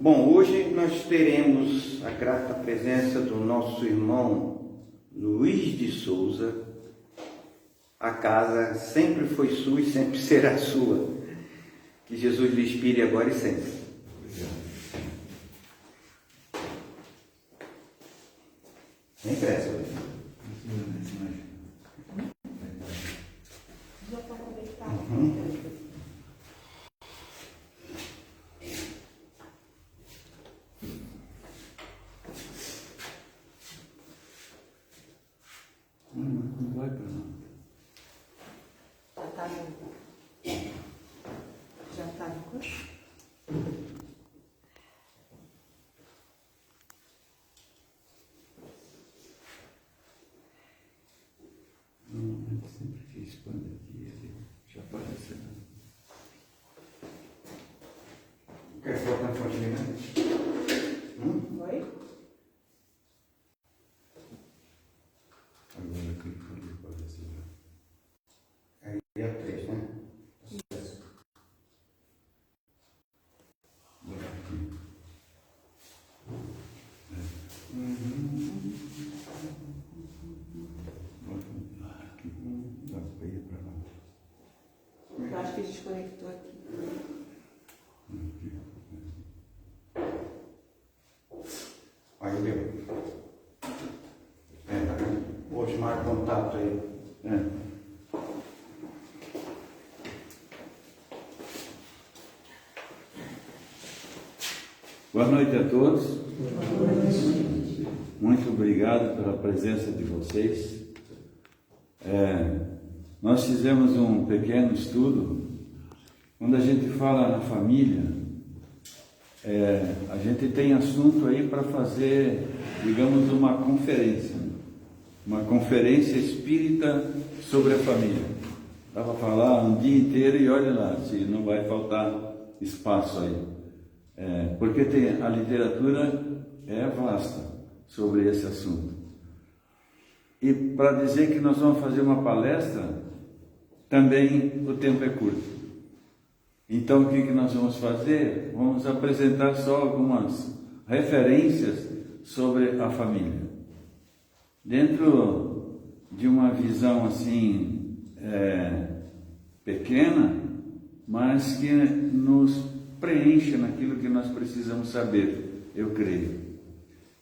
Bom, hoje nós teremos a grata presença do nosso irmão Luiz de Souza. A casa sempre foi sua e sempre será sua. Que Jesus lhe inspire agora e sempre. Nem pressa, Luiz. Não vai para lá. Já está no curso? Não, ele sempre que expande aqui, ele já aparece. Quer colocar na fonte grande? Oi? Agora clica ali para aparecer. Aí é a 3, né? Agora aqui. Aqui. Dá para ir para lá. Eu acho que a gente conectou aqui. Aqui. Aí deu. Tá vendo? Vou chamar contato aí. Boa noite a todos. Muito obrigado pela presença de vocês. Nós fizemos um pequeno estudo. Quando a gente fala na família, a gente tem assunto aí para fazer, digamos, uma conferência espírita sobre a família. Dá para falar um dia inteiro e olha lá, se não vai faltar espaço aí. Porque a literatura é vasta sobre esse assunto. E para dizer que nós vamos fazer uma palestra, também o tempo é curto. Então o que nós vamos fazer? Vamos apresentar só algumas referências sobre a família. Dentro de uma visão assim, pequena, mas que nos preenche naquilo que nós precisamos saber, eu creio.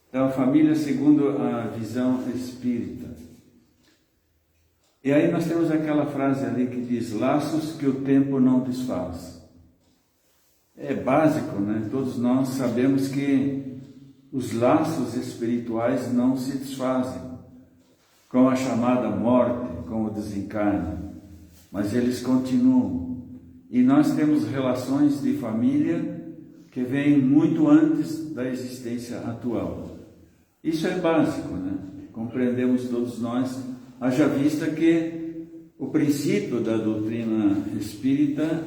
Então, a família segundo a visão espírita. E aí nós temos aquela frase ali que diz: laços que o tempo não desfaz. É básico, né? Todos nós sabemos que os laços espirituais não se desfazem com a chamada morte, com o desencarne, mas eles continuam. E nós temos relações de família que vêm muito antes da existência atual. Isso é básico, né? Compreendemos todos nós, haja vista que o princípio da doutrina espírita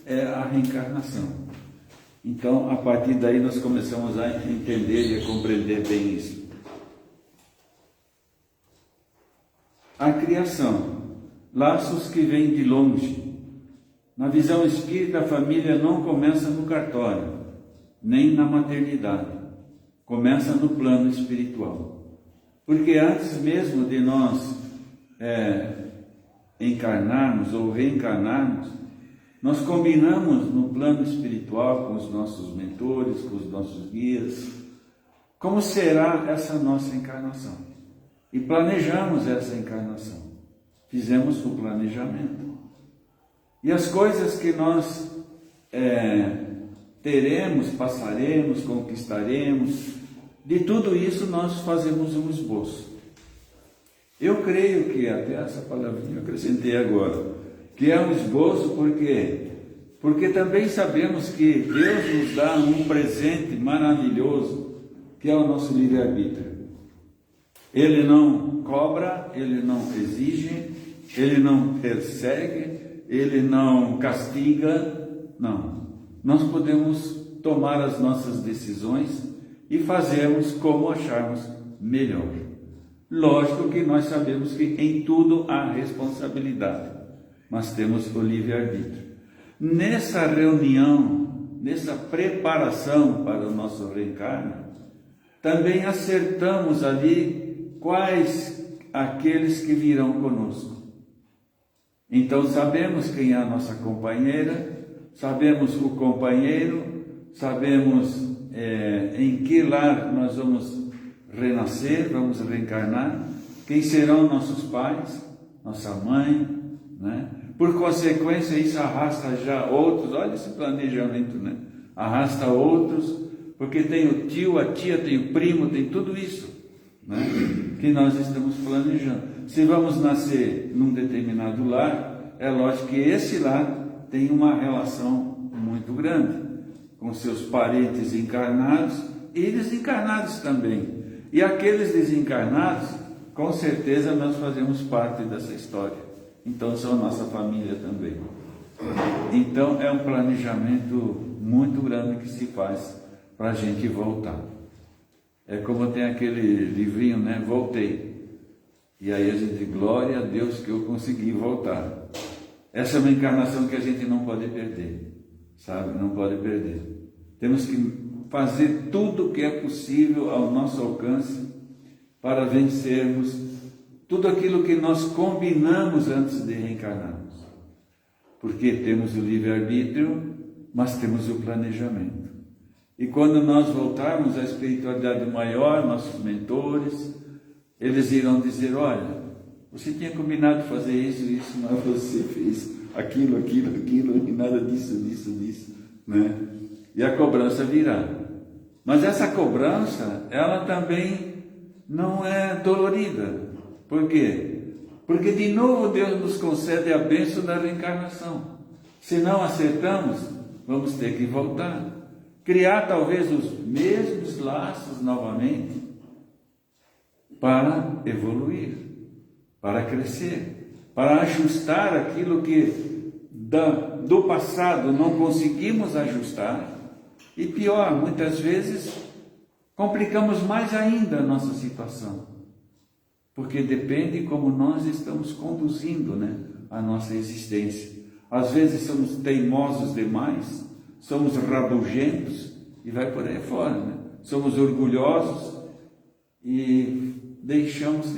é a reencarnação. Então, a partir daí, nós começamos a entender e a compreender bem isso. A criação, laços que vêm de longe. Na visão espírita, a família não começa no cartório, nem na maternidade. Começa no plano espiritual. Porque antes mesmo de nós encarnarmos ou reencarnarmos, nós combinamos no plano espiritual com os nossos mentores, com os nossos guias, como será essa nossa encarnação. E planejamos essa encarnação. Fizemos o planejamento. E as coisas que nós teremos, passaremos, conquistaremos, de tudo isso nós fazemos um esboço. Eu creio que até essa palavrinha eu acrescentei agora, que é um esboço porque também sabemos que Deus nos dá um presente maravilhoso, que é o nosso livre-arbítrio. Ele não cobra, Ele não exige, Ele não persegue, Ele não castiga, não. Nós podemos tomar as nossas decisões e fazermos como acharmos melhor. Lógico que nós sabemos que em tudo há responsabilidade, mas temos o livre-arbítrio. Nessa reunião nessa preparação para o nosso reencarno, também acertamos ali quais aqueles que virão conosco. Então sabemos quem é a nossa companheira, sabemos o companheiro, sabemos em que lar nós vamos renascer, vamos reencarnar, quem serão nossos pais, nossa mãe, né? Por consequência, isso arrasta já outros, olha esse planejamento, né? Arrasta outros, porque tem o tio, a tia, tem o primo, tem tudo isso, né? Que nós estamos planejando. Se vamos nascer num determinado lar, é lógico que esse lar tem uma relação muito grande com seus parentes encarnados e desencarnados também. E aqueles desencarnados, com certeza nós fazemos parte dessa história. Então são nossa família também. Então é um planejamento muito grande que se faz para a gente voltar. É como tem aquele livrinho, né? Voltei. E aí a gente, glória a Deus que eu consegui voltar. Essa é uma encarnação que a gente não pode perder, sabe? Não pode perder. Temos que fazer tudo o que é possível ao nosso alcance para vencermos tudo aquilo que nós combinamos antes de reencarnarmos. Porque temos o livre-arbítrio, mas temos o planejamento. E quando nós voltarmos à espiritualidade maior, nossos mentores, eles irão dizer, olha, você tinha combinado fazer isso, mas você fez aquilo, e nada disso, né? E a cobrança virá. Mas essa cobrança, ela também não é dolorida. Por quê? Porque de novo Deus nos concede a bênção da reencarnação. Se não acertamos, vamos ter que voltar. Criar talvez os mesmos laços novamente para evoluir, para crescer, para ajustar aquilo que do passado não conseguimos ajustar. E pior, muitas vezes complicamos mais ainda a nossa situação, porque depende como nós estamos conduzindo, né, a nossa existência. Às vezes somos teimosos demais, somos rabugentos e vai por aí fora, né? Somos orgulhosos e deixamos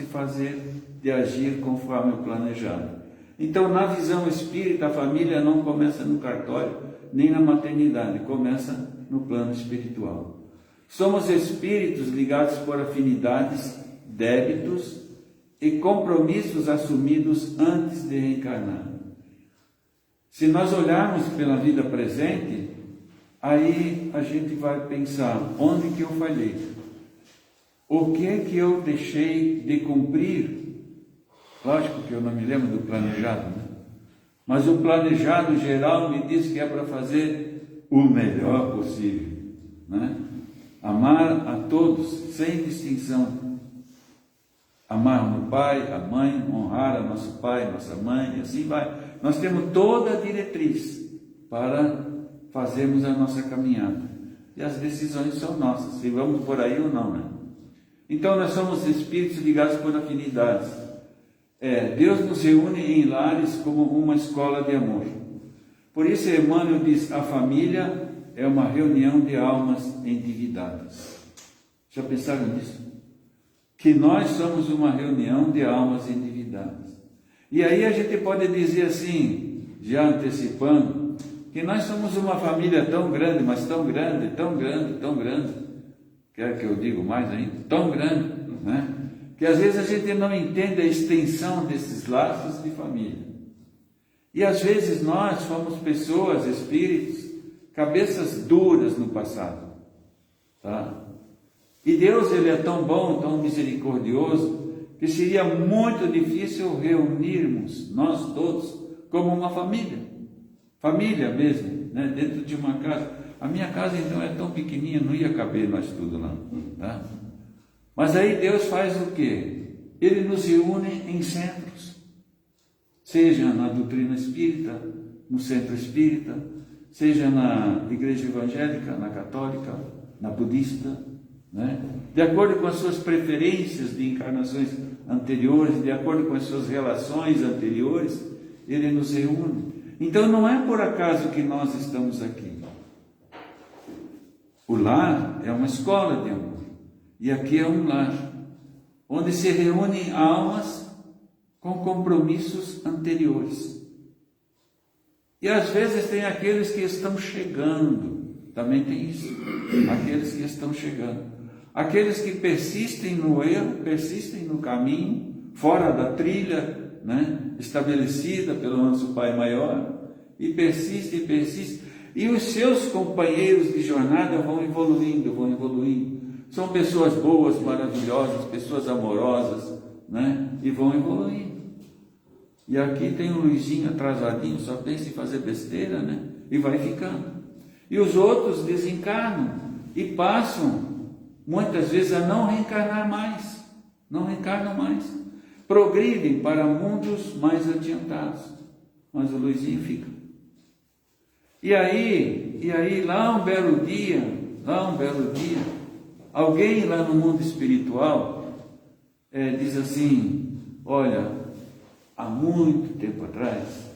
de agir conforme o planejado. Então, na visão espírita, a família não começa no cartório, nem na maternidade, começa no plano espiritual. Somos espíritos ligados por afinidades, débitos e compromissos assumidos antes de reencarnar. Se nós olharmos pela vida presente, aí a gente vai pensar, onde que eu falhei? O que é que eu deixei de cumprir? Lógico que eu não me lembro do planejado, né? Mas o planejado geral me diz que é para fazer o melhor possível, né? Amar a todos, sem distinção. Amar o pai, a mãe, honrar a nosso pai, nossa mãe, e assim vai. Nós temos toda a diretriz para fazermos a nossa caminhada. E as decisões são nossas, se vamos por aí ou não, né? Então nós somos espíritos ligados por afinidades. Deus nos reúne em lares como uma escola de amor. Por isso Emmanuel diz, a família é uma reunião de almas endividadas. Já pensaram nisso? Que nós somos uma reunião de almas endividadas. E aí a gente pode dizer assim, já antecipando, que nós somos uma família tão grande, mas tão grande, quer que eu diga mais ainda? Tão grande, né? Que às vezes a gente não entende a extensão desses laços de família. E às vezes nós fomos pessoas, espíritos, cabeças duras no passado, tá? E Deus, Ele é tão bom, tão misericordioso, que seria muito difícil reunirmos nós todos como uma família mesmo, né? Dentro de uma casa. A minha casa então é tão pequenininha, não ia caber nós tudo lá, tá? Mas aí Deus faz o quê? Ele nos reúne em centros, seja na doutrina espírita, no centro espírita, seja na igreja evangélica, na católica, na budista, né? De acordo com as suas preferências de encarnações anteriores, de acordo com as suas relações anteriores, Ele nos reúne. Então não é por acaso que nós estamos aqui. O lar é uma escola de amor. E aqui é um lar, onde se reúnem almas com compromissos anteriores. E às vezes tem aqueles que estão chegando, também tem isso, aqueles que estão chegando. Aqueles que persistem no erro, persistem no caminho, fora da trilha, né, estabelecida pelo nosso Pai Maior, e persiste, e persiste. E os seus companheiros de jornada vão evoluindo, vão evoluindo. São pessoas boas, maravilhosas, pessoas amorosas, né, e vão evoluindo. E aqui tem um Luizinho atrasadinho, só pensa em fazer besteira, né, e vai ficando. E os outros desencarnam e passam muitas vezes a não reencarnar mais, não reencarnam mais, progridem para mundos mais adiantados, mas o Luizinho fica. E aí lá um belo dia, alguém lá no mundo espiritual diz assim: olha, há muito tempo atrás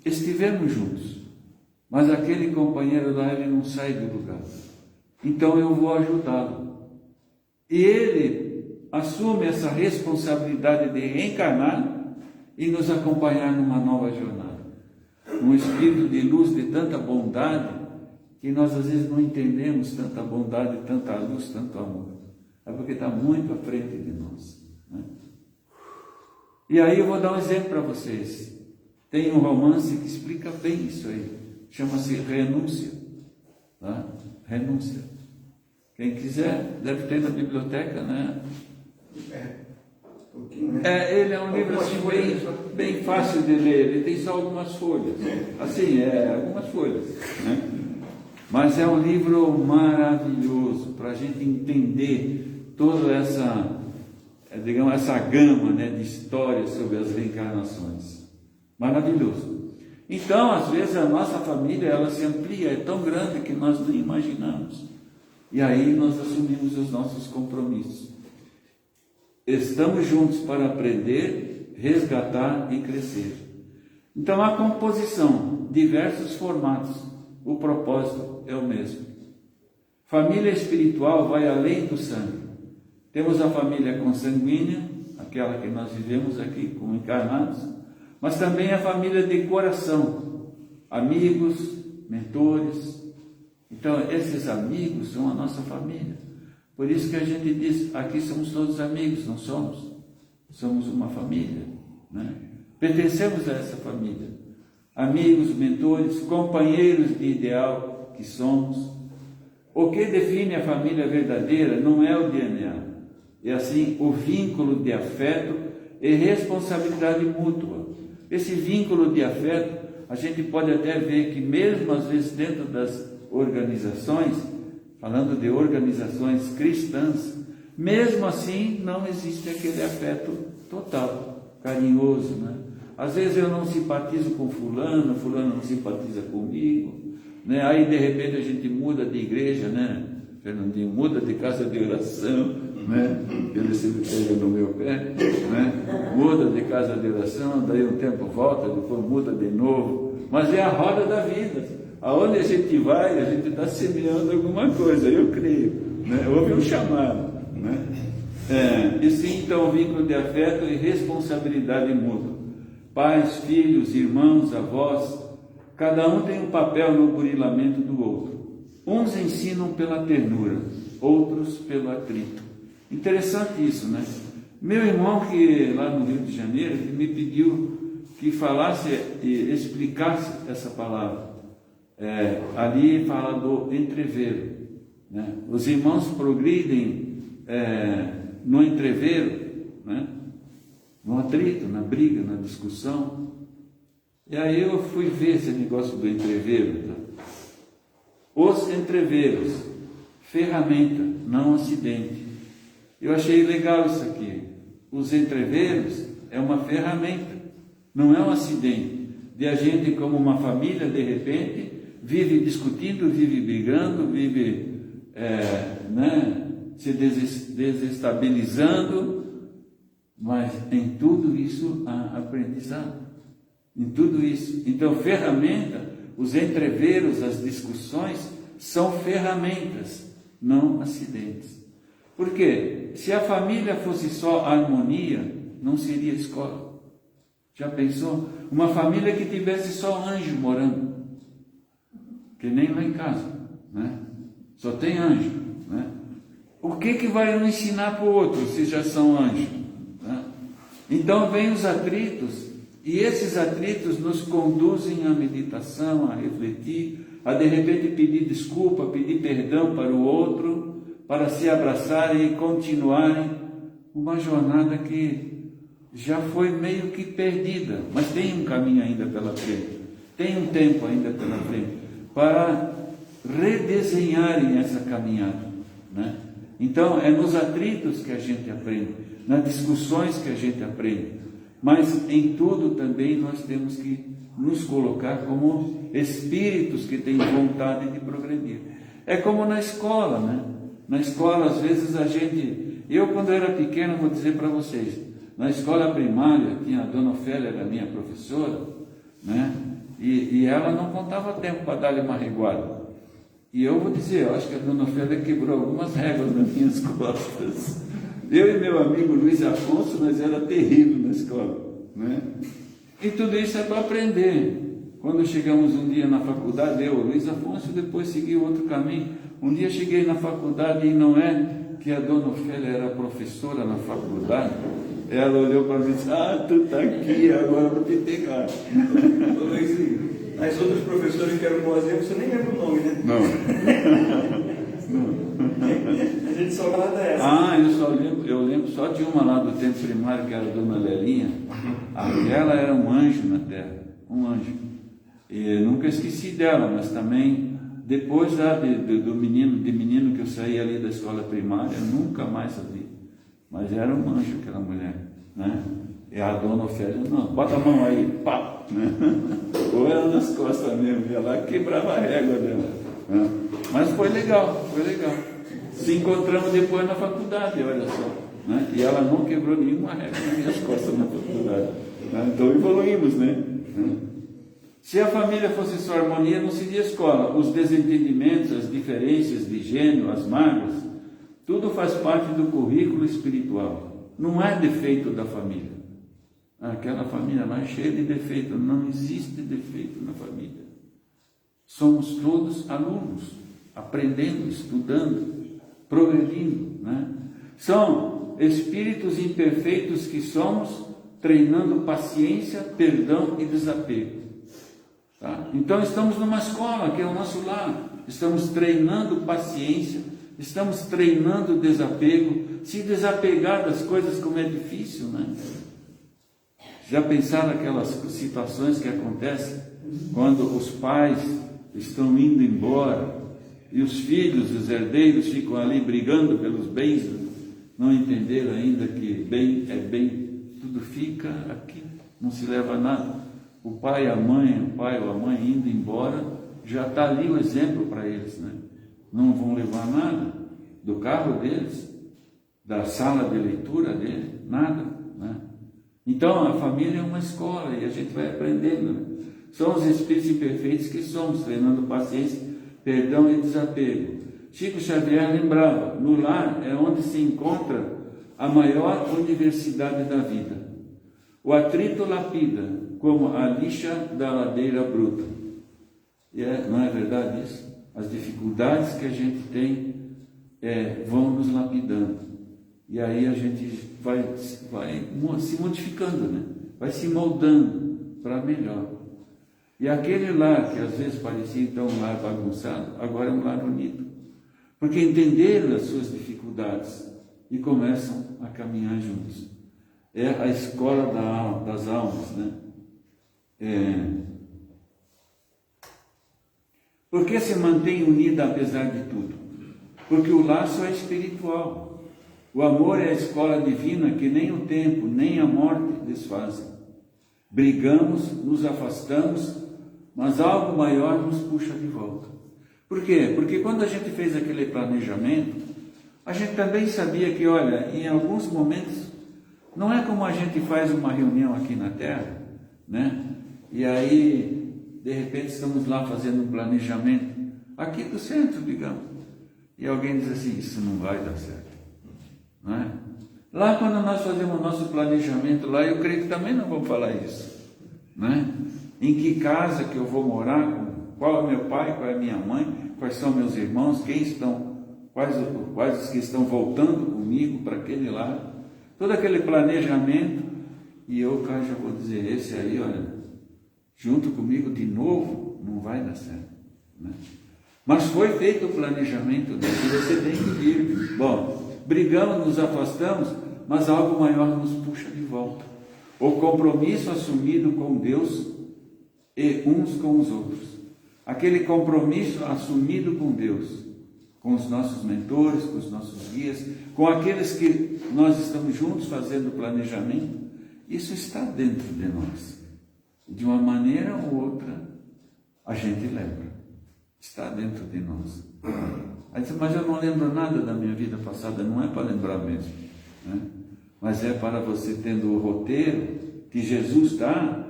estivemos juntos, mas aquele companheiro lá, ele não sai do lugar. Então eu vou ajudá-lo. E ele assume essa responsabilidade de reencarnar e nos acompanhar numa nova jornada. Um espírito de luz, de tanta bondade, que nós às vezes não entendemos tanta bondade, tanta luz, tanto amor. É porque está muito à frente de nós, né? E aí eu vou dar um exemplo para vocês. Tem um romance que explica bem isso aí. Chama-se Renúncia. Tá? Renúncia. Quem quiser, deve ter na biblioteca, né? Ele é um livro assim, bem fácil de ler. Ele tem só algumas folhas. Assim, algumas folhas, né? Mas é um livro maravilhoso para a gente entender toda essa, digamos, essa gama, né, de histórias sobre as reencarnações. Maravilhoso. Então, às vezes, a nossa família, ela se amplia, é tão grande que nós nem imaginamos. E aí nós assumimos os nossos compromissos. Estamos juntos para aprender, resgatar e crescer. Então, a composição, diversos formatos, o propósito é o mesmo. Família espiritual vai além do sangue. Temos a família consanguínea, aquela que nós vivemos aqui como encarnados, mas também a família de coração, amigos, mentores. Então, esses amigos são a nossa família. Por isso que a gente diz, aqui somos todos amigos, não somos? Somos uma família, né? Pertencemos a essa família. Amigos, mentores, companheiros de ideal que somos. O que define a família verdadeira não é o DNA, é assim o vínculo de afeto e responsabilidade mútua. Esse vínculo de afeto, a gente pode até ver que mesmo às vezes dentro das organizações, falando de organizações cristãs, mesmo assim não existe aquele afeto total, carinhoso, né? Às vezes eu não simpatizo com fulano não simpatiza comigo, né? Aí de repente a gente muda de igreja, né? Fernandinho muda de casa de oração, né? Ele sempre pega no meu pé, né? Muda de casa de oração, daí um tempo volta, depois muda de novo, mas é a roda da vida. Aonde a gente vai, a gente está semeando alguma coisa, eu creio, né? Houve um chamado, né? E sim, então, vínculo de afeto e responsabilidade mútua. Pais, filhos, irmãos, avós, cada um tem um papel no burilamento do outro. Uns ensinam pela ternura, outros pelo atrito. Interessante isso, né? Meu irmão, que lá no Rio de Janeiro, ele me pediu que falasse e explicasse essa palavra. Ali fala do entreveiro, né? Os irmãos progridem no entreveiro, né? No atrito, na briga, na discussão. E aí eu fui ver esse negócio do entreveiro, tá? Os entreveiros, ferramenta, não acidente. Eu achei legal isso aqui. Os entreveiros é uma ferramenta, não é um acidente. De a gente, como uma família, de repente, vive discutindo, vive brigando, vive se desestabilizando, mas em tudo isso há aprendizado, em tudo isso. Então, ferramenta, os entreveros, as discussões, são ferramentas, não acidentes. Por quê? Se a família fosse só harmonia, não seria escola. Já pensou? Uma família que tivesse só anjo morando, que nem lá em casa, né? Só tem anjo, né? O que vai um ensinar para o outro se já são anjos, né? Então vem os atritos, e esses atritos nos conduzem à meditação, a refletir, a de repente pedir desculpa, pedir perdão para o outro, para se abraçarem e continuarem uma jornada que já foi meio que perdida, mas tem um caminho ainda pela frente, tem um tempo ainda pela frente, para redesenharem essa caminhada, né? Então, é nos atritos que a gente aprende, nas discussões que a gente aprende, mas em tudo também nós temos que nos colocar como espíritos que têm vontade de progredir. É como na escola, né? Na escola, às vezes eu quando era pequeno, vou dizer para vocês, na escola primária, tinha a dona Ofélia, era minha professora, né? E ela não contava tempo para dar-lhe uma reguada. E eu vou dizer, eu acho que a dona Ofélia quebrou algumas réguas nas minhas costas. Eu e meu amigo Luiz Afonso, nós era terrível na escola, né? E tudo isso é para aprender. Quando chegamos um dia na faculdade, eu, Luiz Afonso, depois segui outro caminho. Um dia cheguei na faculdade e não é que a dona Ofélia era professora na faculdade. Ela olhou para mim e disse, tu está aqui, agora eu vou te pegar. Ô Luizinho, as outras professoras que eram boazinhas, você nem lembra o nome, né? Não. A gente só guarda essa. Eu lembro só de uma lá do tempo primário, que era a dona Lelinha. Aquela era um anjo na terra, um anjo. E eu nunca esqueci dela, mas também, depois lá do menino que eu saí ali da escola primária, nunca mais a vi. Mas era um anjo aquela mulher, né? E a dona Ofélia, não, bota a mão aí, pá, né? Ou ela nas costas mesmo, ia lá quebrava a régua dela, né? Mas foi legal, foi legal. Se encontramos depois na faculdade, olha só, né? E ela não quebrou nenhuma régua nas minhas costas na faculdade, né? Então evoluímos, né? Se a família fosse só harmonia, não seria escola. Os desentendimentos, as diferenças de gênero, as mágoas, tudo faz parte do currículo espiritual. Não é defeito da família. Aquela família lá é cheia de defeito. Não existe defeito na família. Somos todos alunos, aprendendo, estudando, progredindo, né? São espíritos imperfeitos que somos, treinando paciência, perdão e desapego. Tá? Então estamos numa escola, que é o nosso lar. Estamos treinando paciência, estamos treinando desapego. Se desapegar das coisas, como é difícil, né? Já pensaram aquelas situações que acontecem quando os pais estão indo embora e os filhos, os herdeiros, ficam ali brigando pelos bens, não entenderam ainda que bem é bem, tudo fica aqui, não se leva nada. O pai ou a mãe indo embora, já está ali o exemplo para eles, né? Não vão levar nada do carro deles, da sala de leitura dele, nada, né? Então a família é uma escola e a gente vai aprendendo, né? São os espíritos imperfeitos que somos, treinando paciência, perdão e desapego. Chico Xavier lembrava, no lar é onde se encontra a maior universidade da vida. O atrito lapida, como a lixa da ladeira bruta. Não é verdade isso? As dificuldades que a gente tem vão nos lapidando. E aí a gente vai se modificando, né? Vai se moldando para melhor. E aquele lar que às vezes parecia então um lar bagunçado, agora é um lar unido. Porque entenderam as suas dificuldades e começam a caminhar juntos. É a escola das almas, né? Por que se mantém unida apesar de tudo? Porque o laço é espiritual. O amor é a escola divina que nem o tempo, nem a morte desfazem. Brigamos, nos afastamos, mas algo maior nos puxa de volta. Por quê? Porque quando a gente fez aquele planejamento, a gente também sabia que, olha, em alguns momentos, não é como a gente faz uma reunião aqui na Terra, né? E aí, de repente, estamos lá fazendo um planejamento. aqui do centro, digamos. E alguém diz assim, isso não vai dar certo. Não é? Lá quando nós fazemos o nosso planejamento lá, eu creio que também não vamos falar isso. Não é? Em que casa que eu vou morar, qual é meu pai, qual é minha mãe, quais são meus irmãos, quais os que estão voltando comigo para aquele lado. Todo aquele planejamento, e eu cá já vou dizer, esse aí, olha, junto comigo de novo, não vai dar certo. Né? Mas foi feito o planejamento dele, e você tem que vir. Bom, brigamos, nos afastamos, mas algo maior nos puxa de volta. O compromisso assumido com Deus e uns com os outros. Aquele compromisso assumido com Deus, com os nossos mentores, com os nossos guias, com aqueles que nós estamos juntos fazendo o planejamento, isso está dentro de nós. De uma maneira ou outra, a gente lembra. Está dentro de nós. Aí diz, mas eu não lembro nada da minha vida passada. Não é para lembrar mesmo, né? Mas é para você tendo o roteiro que Jesus dá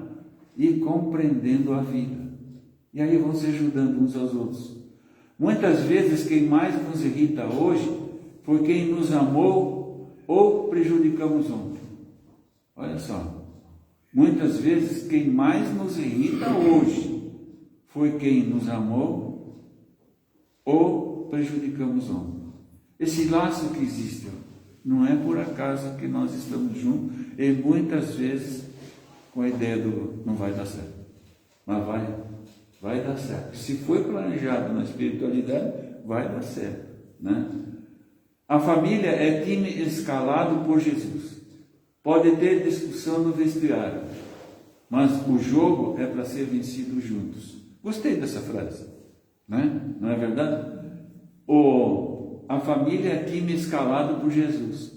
e compreendendo a vida. E aí vão se ajudando uns aos outros. Muitas vezes quem mais nos irrita hoje foi quem nos amou ou prejudicamos ontem. Olha só. Muitas vezes quem mais nos irrita hoje foi quem nos amou ou prejudicamos ontem. Esse laço que existe não é por acaso que nós estamos juntos e muitas vezes com a ideia do não vai dar certo. Mas vai dar certo. Se foi planejado na espiritualidade, vai dar certo, né? A família é time escalado por Jesus. Pode ter discussão no vestiário, mas o jogo é para ser vencido juntos. Gostei dessa frase, né? Não é verdade? A família é time escalado por Jesus.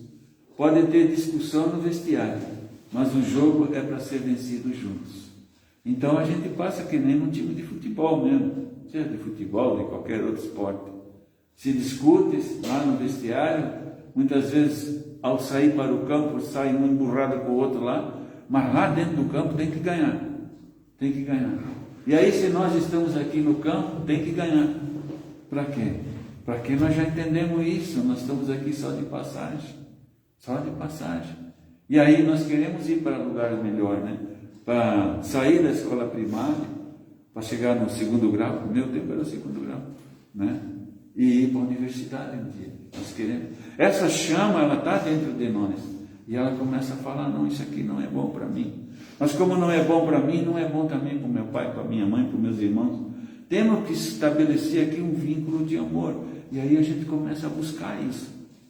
Pode ter discussão no vestiário, mas o jogo é para ser vencido juntos. Então a gente passa que nem num time de futebol mesmo, seja de futebol, de qualquer outro esporte. Se discute lá no vestiário, muitas vezes ao sair para o campo, sai um emburrado com o outro lá, mas lá dentro do campo tem que ganhar. Tem que ganhar. E aí se nós estamos aqui no campo, tem que ganhar. Para quê? Para que nós já entendemos isso, nós estamos aqui só de passagem. Só de passagem. E aí nós queremos ir para lugares melhores, né? Para sair da escola primária, para chegar no segundo grau, no meu tempo era o segundo grau, né? E ir para a universidade um dia. Nós queremos. Essa chama, ela está dentro de nós. E ela começa a falar, não, isso aqui não é bom para mim. Mas como não é bom para mim, não é bom também para o meu pai, para a minha mãe, para os meus irmãos. Temos que estabelecer aqui um vínculo de amor. E aí a gente começa a buscar isso.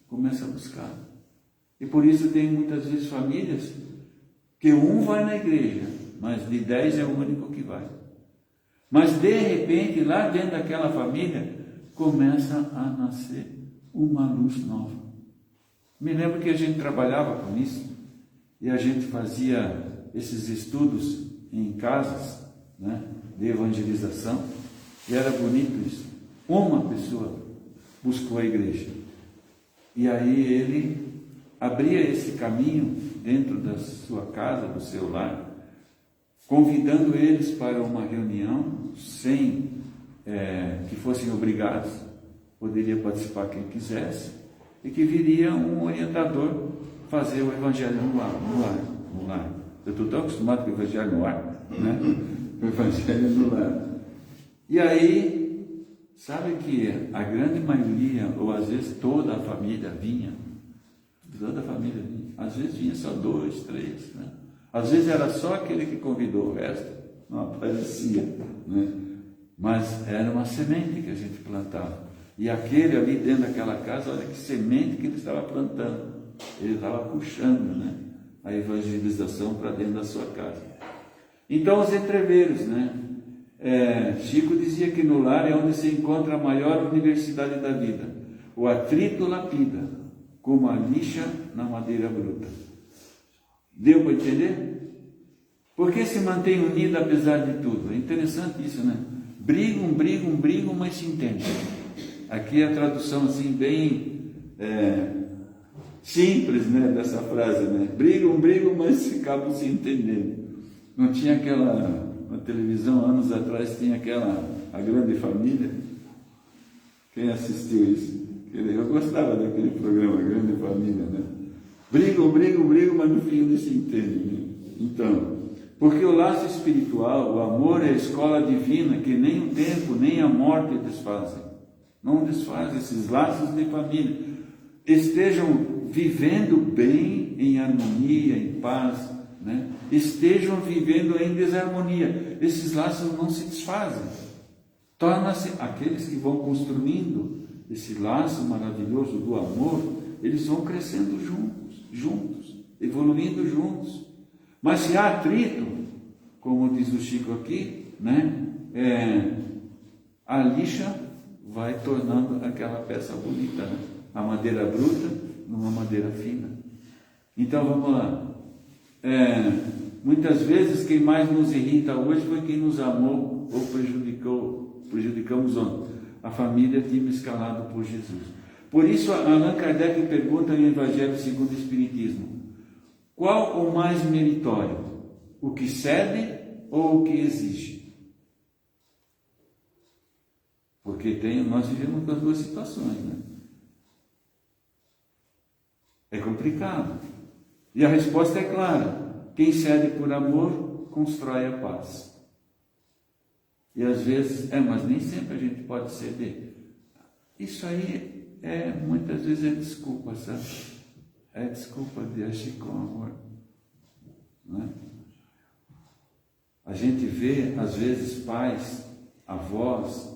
Começa a buscar. E por isso tem muitas vezes famílias que um vai na igreja, mas de 10 é o único que vai. Mas de repente, lá dentro daquela família, começa a nascer uma luz nova. Me lembro que a gente trabalhava com isso, e a gente fazia esses estudos em casas, né, de evangelização, e era bonito isso. Uma pessoa buscou a igreja, e aí ele abria esse caminho dentro da sua casa, do seu lar, convidando eles para uma reunião, sem que fossem obrigados, poderia participar quem quisesse, e que viria um orientador fazer o evangelho no lar. Eu estou tão acostumado com o evangelho no ar, né? O evangelho no lar. E aí, sabe que a grande maioria, ou às vezes toda a família vinha, às vezes vinha só 2, 3, né? Às vezes era só aquele que convidou, o resto não aparecia, né? Mas era uma semente que a gente plantava. E aquele ali dentro daquela casa, olha que semente que ele estava plantando. Ele estava puxando, né, a evangelização para dentro da sua casa. Então, os entreveiros, né? Chico dizia que no lar é onde se encontra a maior universidade da vida. O atrito lapida, como a lixa na madeira bruta. Deu para entender? Porque se mantém unido apesar de tudo. É interessante isso, né? Brigam, mas se entendem. Aqui é a tradução assim bem simples, né, dessa frase, né? Brigam, mas acabam se entendendo. Não tinha aquela, na televisão anos atrás tinha aquela, a grande família, Quem assistiu isso? Eu gostava daquele programa Grande Família, né? Brigam, mas no fim eles se entendem. Né? Então, porque o laço espiritual, o amor é a escola divina que nem o tempo, nem a morte desfazem. Não desfazem esses laços de família. Estejam vivendo bem, em harmonia, em paz, né? Estejam vivendo em desarmonia. Esses laços não se desfazem. Torna-se aqueles que vão construindo esse laço maravilhoso do amor, eles vão crescendo juntos, evoluindo juntos. Mas se há atrito, como diz o Chico aqui, né? A lixa vai tornando aquela peça bonita, né? A madeira bruta numa madeira fina. Então vamos lá. Muitas vezes quem mais nos irrita hoje foi quem nos amou ou prejudicamos ontem. A família tinha escalado por Jesus. Por isso Allan Kardec pergunta no Evangelho segundo o Espiritismo: qual o mais meritório? O que cede ou o que exige? Porque nós vivemos com as duas situações, né? É complicado. E a resposta é clara: quem cede por amor constrói a paz. E às vezes, mas nem sempre a gente pode ceder. Isso aí muitas vezes é desculpa, sabe? É desculpa de agir com amor. Né? A gente vê, às vezes, pais, avós,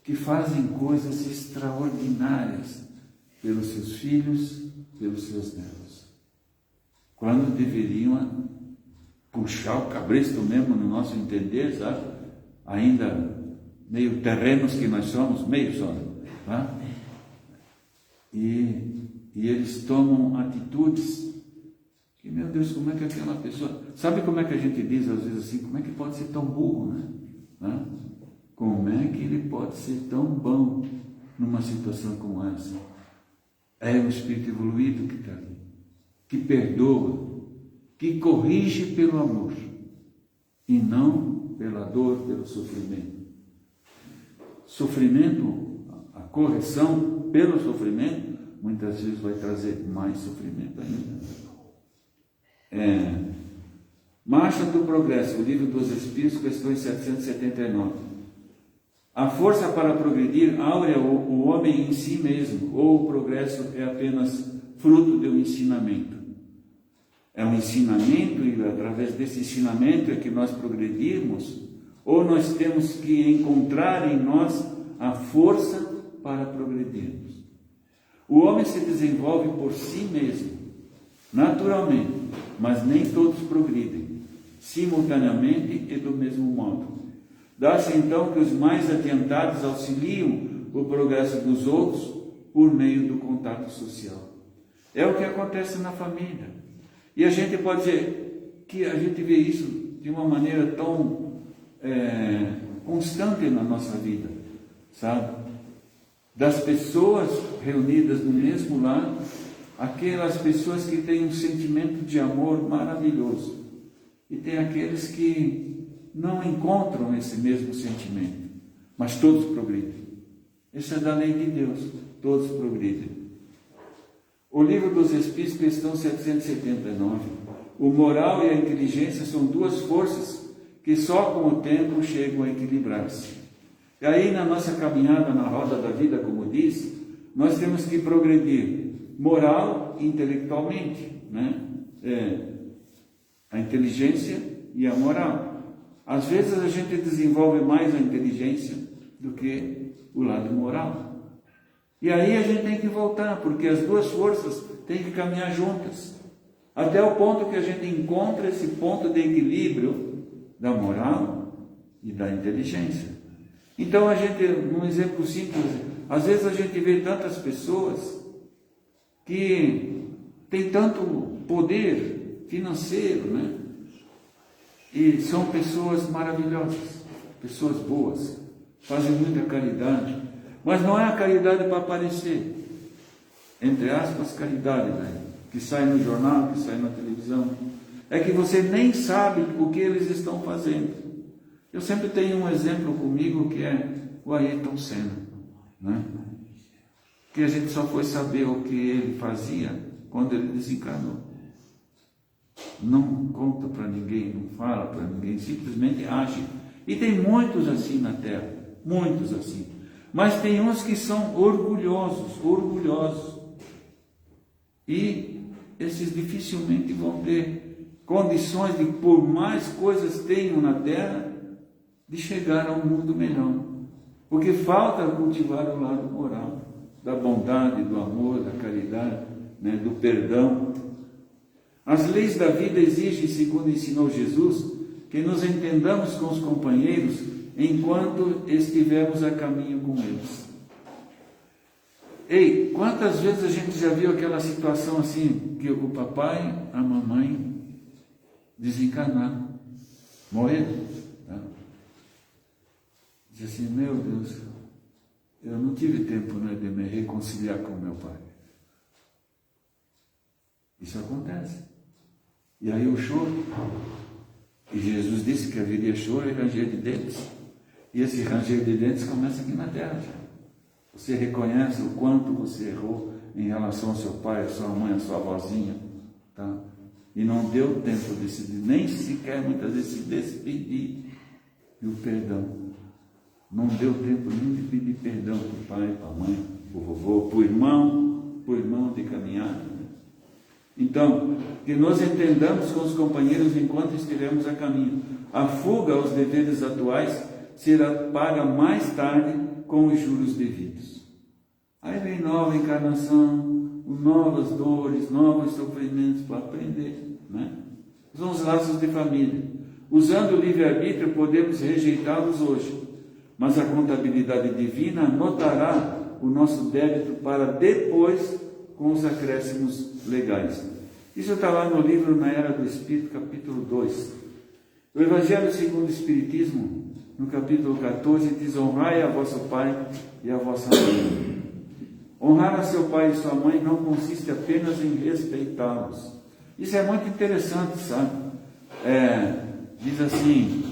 que fazem coisas extraordinárias pelos seus filhos, pelos seus netos, quando deveriam puxar o cabresto mesmo no nosso entender, sabe? Ainda meio terrenos que nós somos, meio só, tá? E eles tomam atitudes que, meu Deus, como é que aquela pessoa... Sabe como é que a gente diz às vezes assim, como é que pode ser tão burro, né? Como é que ele pode ser tão bom numa situação como essa? É o espírito evoluído que está ali, que perdoa, que corrige pelo amor e não pela dor, pelo sofrimento. Sofrimento, a correção pelo sofrimento, muitas vezes vai trazer mais sofrimento ainda. Marcha do Progresso, o Livro dos Espíritos, questões 779. A força para progredir áurea o homem em si mesmo, ou o progresso é apenas fruto de um ensinamento? É um ensinamento e através desse ensinamento é que nós progredirmos, ou nós temos que encontrar em nós a força para progredirmos? O homem se desenvolve por si mesmo, naturalmente, mas nem todos progridem, simultaneamente e do mesmo modo. Dá-se então que os mais adiantados auxiliam o progresso dos outros por meio do contato social. É o que acontece na família. E a gente pode dizer que a gente vê isso de uma maneira tão constante na nossa vida, sabe? Das pessoas reunidas no mesmo lar, aquelas pessoas que têm um sentimento de amor maravilhoso, e tem aqueles que não encontram esse mesmo sentimento, mas todos progridem. Isso é da lei de Deus, todos progridem. O Livro dos Espíritos, questão 779. O moral e a inteligência são duas forças que só com o tempo chegam a equilibrar-se. E aí, na nossa caminhada na roda da vida, como diz, nós temos que progredir moral e intelectualmente, né? A inteligência e a moral. Às vezes a gente desenvolve mais a inteligência do que o lado moral. E aí a gente tem que voltar, porque as duas forças têm que caminhar juntas, até o ponto que a gente encontra esse ponto de equilíbrio da moral e da inteligência. Então a gente, num exemplo simples, às vezes a gente vê tantas pessoas que têm tanto poder financeiro, né? E são pessoas maravilhosas, pessoas boas, fazem muita caridade, mas não é a caridade para aparecer, entre aspas, caridade, né? Que sai no jornal, que sai na televisão, é que você nem sabe o que eles estão fazendo. Eu sempre tenho um exemplo comigo que é o Ayrton Senna. né? Que a gente só foi saber o que ele fazia quando ele desencarnou. Não conta para ninguém, não fala para ninguém, simplesmente age. E tem muitos assim na Terra, muitos assim. Mas tem uns que são orgulhosos. E esses dificilmente vão ter condições de, por mais coisas tenham na Terra, de chegar a um mundo melhor. Porque falta cultivar o lado moral, da bondade, do amor, da caridade, né, do perdão. As leis da vida exigem, segundo ensinou Jesus, que nos entendamos com os companheiros enquanto estivermos a caminho com eles. Ei, quantas vezes a gente já viu aquela situação assim, que o papai, a mamãe desencarnaram, morreram, tá? Diz assim, meu Deus, eu não tive tempo, né, de me reconciliar com meu pai. Isso acontece. E aí o choro. E Jesus disse que haveria choro e ranger de dentes. E esse ranger de dentes começa aqui na terra já. Você reconhece o quanto você errou em relação ao seu pai, à sua mãe, à sua avózinha, tá? E não deu tempo de se, nem sequer muitas vezes se despedir do perdão. Não deu tempo nem de pedir perdão para o pai, para a mãe, para o vovô, para o irmão de caminhada. Então, que nós entendamos com os companheiros enquanto estivermos a caminho. A fuga aos deveres atuais será paga mais tarde com os juros devidos. Aí vem nova encarnação, novas dores, novos sofrimentos para aprender, né? São os laços de família. Usando o livre-arbítrio, podemos rejeitá-los hoje, mas a contabilidade divina anotará o nosso débito para depois com os acréscimos legais. Isso está lá no livro Na Era do Espírito, capítulo 2. O Evangelho segundo o Espiritismo, no capítulo 14, diz: honrai a vosso pai e a vossa mãe. Honrar a seu pai e sua mãe não consiste apenas em respeitá-los. Isso é muito interessante, sabe? Diz assim,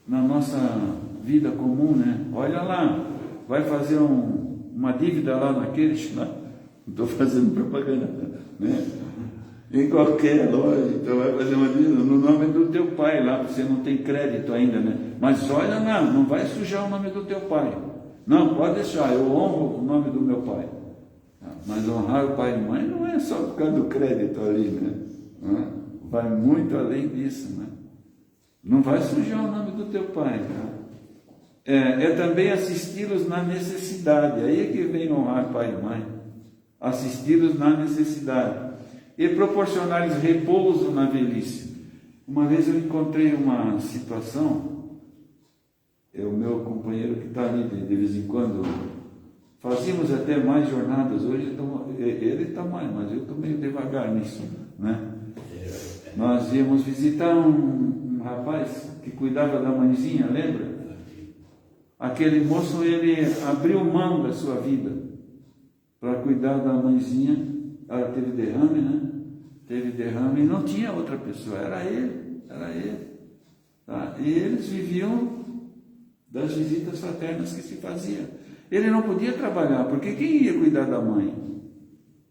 na nossa vida comum, né? Olha lá, vai fazer uma dívida lá naqueles, né? Não estou fazendo propaganda, né? Em qualquer loja, então vai fazer uma dívida no nome do teu pai lá, você não tem crédito ainda, né? Mas olha lá, não vai sujar o nome do teu pai. Não, pode deixar, eu honro o nome do meu pai. Mas honrar o pai e mãe não é só por causa do crédito ali, né? Vai muito além disso, né? Não vai sujar o nome do teu pai, tá? É também assisti-los na necessidade. Aí é que vem honrar pai e mãe. Assisti-los na necessidade. E proporcionar-lhes repouso na velhice. Uma vez eu encontrei uma situação, o meu companheiro que está ali de vez em quando, fazíamos até mais jornadas, hoje ele está mais, mas eu estou meio devagar nisso, né? Nós íamos visitar um rapaz que cuidava da mãezinha, lembra? Aquele moço, ele abriu mão da sua vida para cuidar da mãezinha. Ela teve derrame, né? Teve derrame e não tinha outra pessoa, era ele. Tá? E eles viviam das visitas fraternas que se faziam. Ele não podia trabalhar, porque quem ia cuidar da mãe?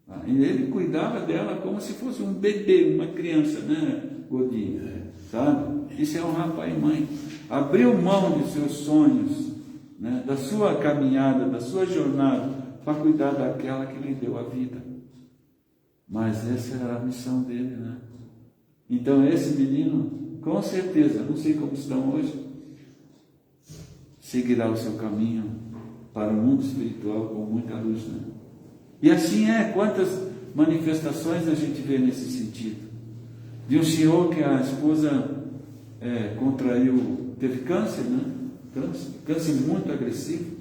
Tá? E ele cuidava dela como se fosse um bebê, uma criança, né, Godinho? Sabe? Isso é honrar pai e mãe. Abriu mão de seus sonhos, né, da sua caminhada, da sua jornada, para cuidar daquela que lhe deu a vida. Mas essa era a missão dele, né? Então esse menino, com certeza, não sei como estão hoje, seguirá o seu caminho para o mundo espiritual com muita luz, né? E assim quantas manifestações a gente vê nesse sentido. De um senhor que a esposa teve câncer, né? Câncer muito agressivo,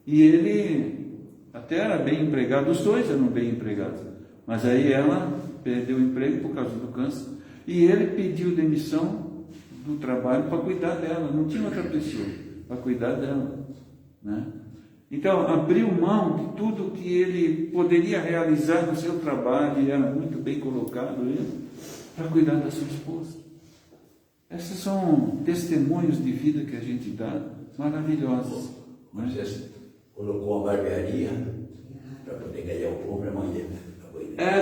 e ele até era bem empregado, os dois eram bem empregados. Mas aí ela perdeu o emprego por causa do câncer. E ele pediu demissão do trabalho para cuidar dela. Não tinha outra pessoa para cuidar dela, né? Então, abriu mão de tudo que ele poderia realizar no seu trabalho, e era muito bem colocado ele, para cuidar da sua esposa. Esses são testemunhos de vida que a gente dá, maravilhosos. Mas colocou a barbearia para poder ganhar o pão para amanhã.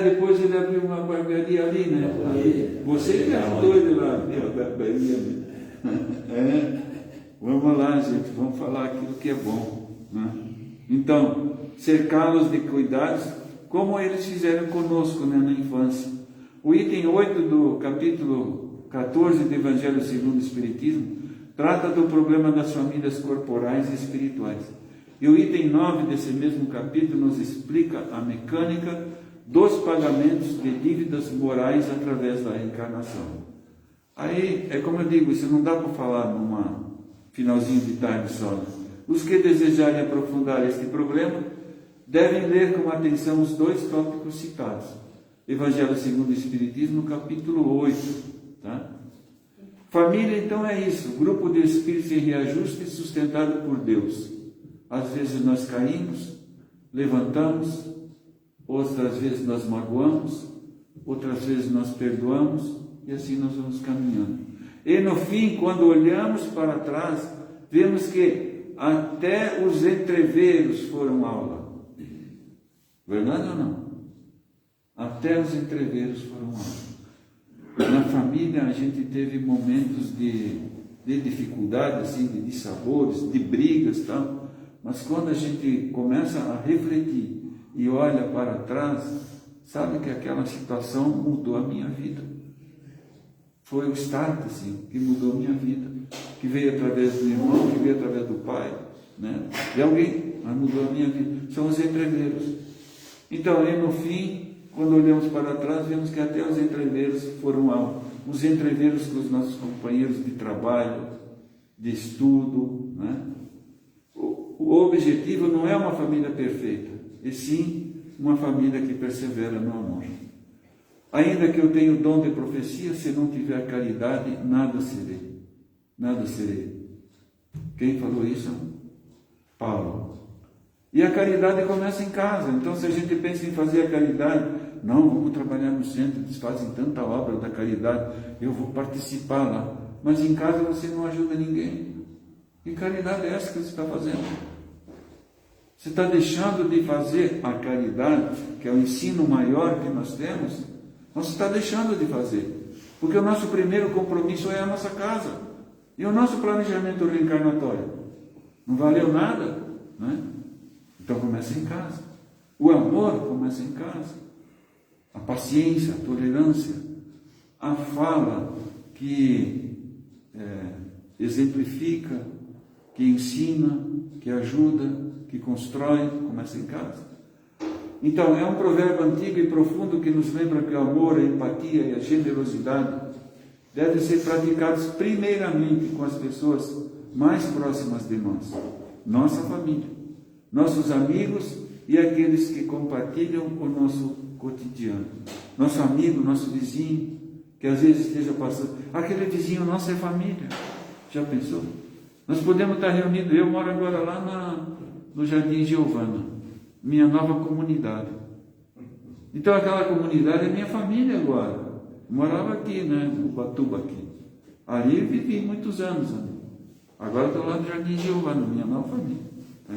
Depois ele abriu uma barbearia ali, né? Ali. Você que ajudou ele lá, abrir a barbearia. Vamos lá, gente, vamos falar aquilo que é bom, né? Então, cercá-los de cuidados, como eles fizeram conosco, né, na infância. O item 8 do capítulo 14 do Evangelho segundo o Espiritismo trata do problema das famílias corporais e espirituais. E o item 9 desse mesmo capítulo nos explica a mecânica dos pagamentos de dívidas morais através da reencarnação. Aí, é como eu digo, isso não dá para falar numa finalzinho de tarde só, né? Os que desejarem aprofundar este problema devem ler com atenção os dois tópicos citados. Evangelho segundo o Espiritismo, capítulo 8. Tá? Família, então, é isso, grupo de espíritos em reajuste sustentado por Deus. Às vezes nós caímos, levantamos, outras vezes nós magoamos, outras vezes nós perdoamos, e assim nós vamos caminhando. E no fim, quando olhamos para trás, vemos que até os entreveros foram aula. Verdade ou não? Até os entreveros foram aula. Na família a gente teve momentos de dificuldade, assim, de dissabores, de brigas e tal, mas quando a gente começa a refletir e olha para trás, sabe que aquela situação mudou a minha vida. Foi o start, assim, que mudou a minha vida, que veio através do irmão, que veio através do pai, né? De alguém, mas mudou a minha vida. São os entreveros. Então, aí no fim, quando olhamos para trás, vemos que até os entreveros foram os entreveros com os nossos companheiros de trabalho, de estudo, né? O objetivo não é uma família perfeita, e sim uma família que persevera no amor. Ainda que eu tenha o dom de profecia, se não tiver caridade, nada serei. Nada serei. Quem falou isso? Paulo. E a caridade começa em casa. Então, se a gente pensa em fazer a caridade, não, vamos trabalhar no centro, eles fazem tanta obra da caridade, eu vou participar lá. Mas em casa você não ajuda ninguém. Que caridade é essa que você está fazendo? Você está deixando de fazer a caridade, que é o ensino maior que nós temos, você está deixando de fazer. Porque o nosso primeiro compromisso é a nossa casa. E o nosso planejamento reencarnatório. Não valeu nada, né? Então começa em casa. O amor começa em casa. A paciência, a tolerância, a fala que exemplifica, que ensina, que ajuda, que constrói, começa em casa. Então, é um provérbio antigo e profundo que nos lembra que o amor, a empatia e a generosidade devem ser praticados primeiramente com as pessoas mais próximas de nós, nossa família, nossos amigos e aqueles que compartilham o nosso cotidiano. Nosso amigo, nosso vizinho, que às vezes esteja passando. Aquele vizinho nosso é família. Já pensou? Nós podemos estar reunidos. Eu moro agora lá no Jardim Giovana, minha nova comunidade. Então aquela comunidade é minha família agora. Eu morava aqui, né, no Ubatuba aqui. Ali eu vivi muitos anos. Agora estou lá no Jardim Giovana, minha nova família. Tá?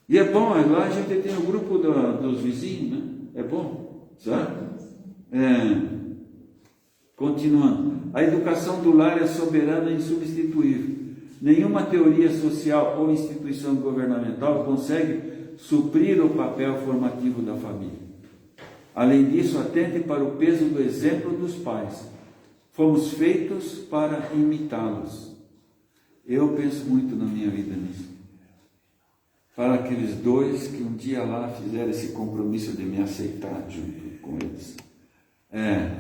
E é bom, lá a gente tem o grupo dos vizinhos, né? É bom, sabe? Continuando. A educação do lar é soberana e insubstituível. Nenhuma teoria social ou instituição governamental consegue suprir o papel formativo da família. Além disso, atente para o peso do exemplo dos pais. Fomos feitos para imitá-los. Eu penso muito na minha vida nisso. Para aqueles dois que um dia lá fizeram esse compromisso de me aceitar junto com eles.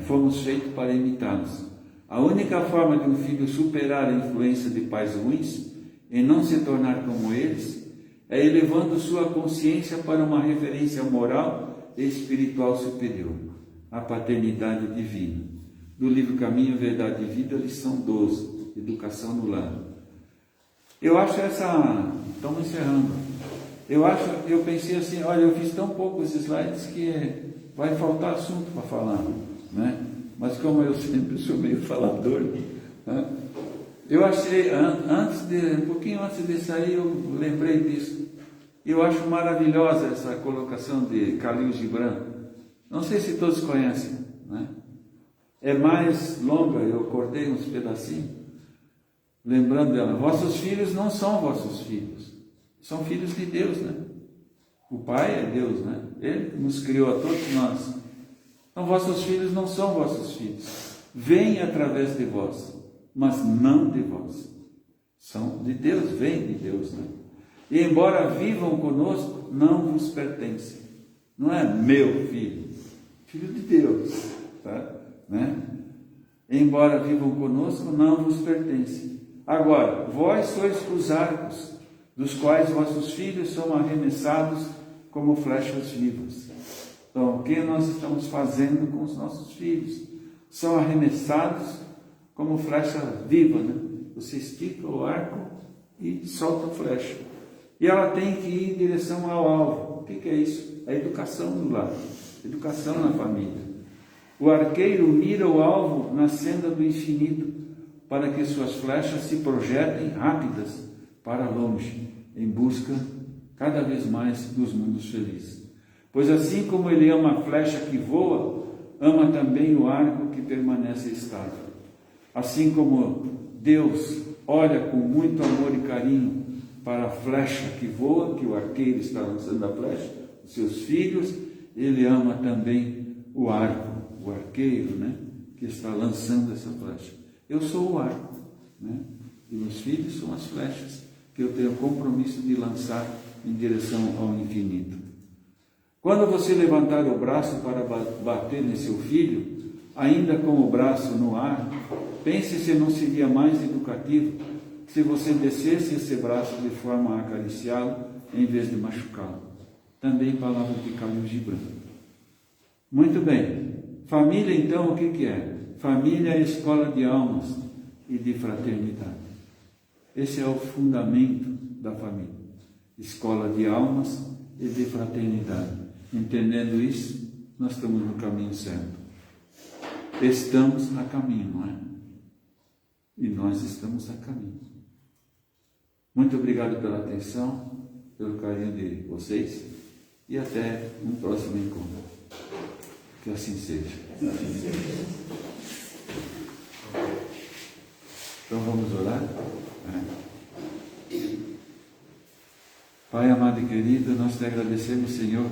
Fomos feitos para imitá-los. A única forma de um filho superar a influência de pais ruins e não se tornar como eles é elevando sua consciência para uma referência moral e espiritual superior, a paternidade divina. Do livro Caminho, Verdade e Vida, lição 12, Educação no Lar. Eu acho estamos encerrando. Eu pensei assim, olha, eu fiz tão poucos slides que vai faltar assunto para falar, né? Mas como eu sempre sou meio falador, né? Eu achei, um pouquinho antes de sair, eu lembrei disso. Eu acho maravilhosa essa colocação de Khalil Gibran. Não sei se todos conhecem, né? É mais longa, eu cortei uns pedacinhos, lembrando dela. Vossos filhos não são vossos filhos, são filhos de Deus, né? O Pai é Deus, né? Ele nos criou a todos nós. Então, vossos filhos não são vossos filhos. Vêm através de vós, mas não de vós. São de Deus, vêm de Deus, né? E embora vivam conosco, não vos pertencem. Não é meu filho, filho de Deus, tá? Né? Embora vivam conosco, não vos pertencem. Agora, vós sois os arcos, dos quais vossos filhos são arremessados como flechas vivas. Então, o que nós estamos fazendo com os nossos filhos? São arremessados como flecha viva, né? Você estica o arco e solta a flecha. E ela tem que ir em direção ao alvo. O que é isso? A educação do lar, educação na família. O arqueiro mira o alvo na senda do infinito, para que suas flechas se projetem rápidas para longe, em busca cada vez mais dos mundos felizes. Pois assim como ele ama a flecha que voa, ama também o arco que permanece estável. Assim como Deus olha com muito amor e carinho para a flecha que voa, que o arqueiro está lançando a flecha, os seus filhos, ele ama também o arco, o arqueiro, né, que está lançando essa flecha. Eu sou o arco, né, e meus filhos são as flechas que eu tenho o compromisso de lançar em direção ao infinito. Quando você levantar o braço para bater em seu filho, ainda com o braço no ar, pense se não seria mais educativo se você descesse esse braço de forma a acariciá-lo, em vez de machucá-lo. Também palavras de Khalil Gibran. Muito bem. Família, então, o que é? Família é escola de almas e de fraternidade. Esse é o fundamento da família. Escola de almas e de fraternidade. Entendendo isso, nós estamos no caminho certo. Estamos a caminho, não é? E nós estamos a caminho. Muito obrigado pela atenção, pelo carinho de vocês e até um próximo encontro. Que assim seja. Então vamos orar? Pai amado e querido, nós te agradecemos, Senhor,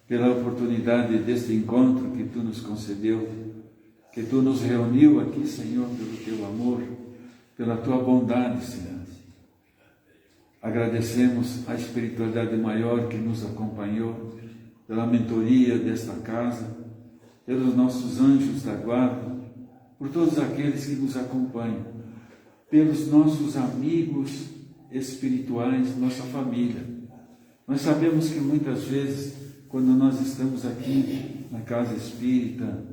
pela oportunidade deste encontro que Tu nos concedeu, que Tu nos reuniu aqui, Senhor, pelo Teu amor, pela Tua bondade, Senhor. Agradecemos a espiritualidade maior que nos acompanhou, pela mentoria desta casa, pelos nossos anjos da guarda, por todos aqueles que nos acompanham, pelos nossos amigos espirituais, nossa família. Nós sabemos que muitas vezes, quando nós estamos aqui na casa espírita,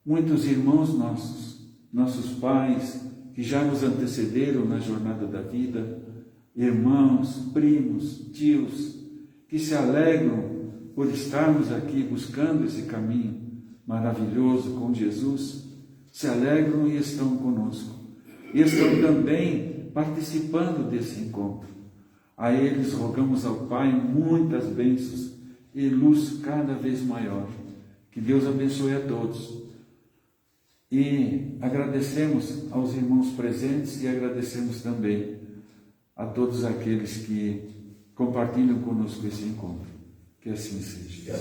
muitos irmãos nossos pais, que já nos antecederam na jornada da vida, irmãos, primos, tios, que se alegram por estarmos aqui buscando esse caminho maravilhoso com Jesus, se alegram e estão conosco. E estão também participando desse encontro. A eles rogamos ao Pai muitas bênçãos e luz cada vez maior. Que Deus abençoe a todos. E agradecemos aos irmãos presentes e agradecemos também a todos aqueles que compartilham conosco esse encontro. Que assim seja.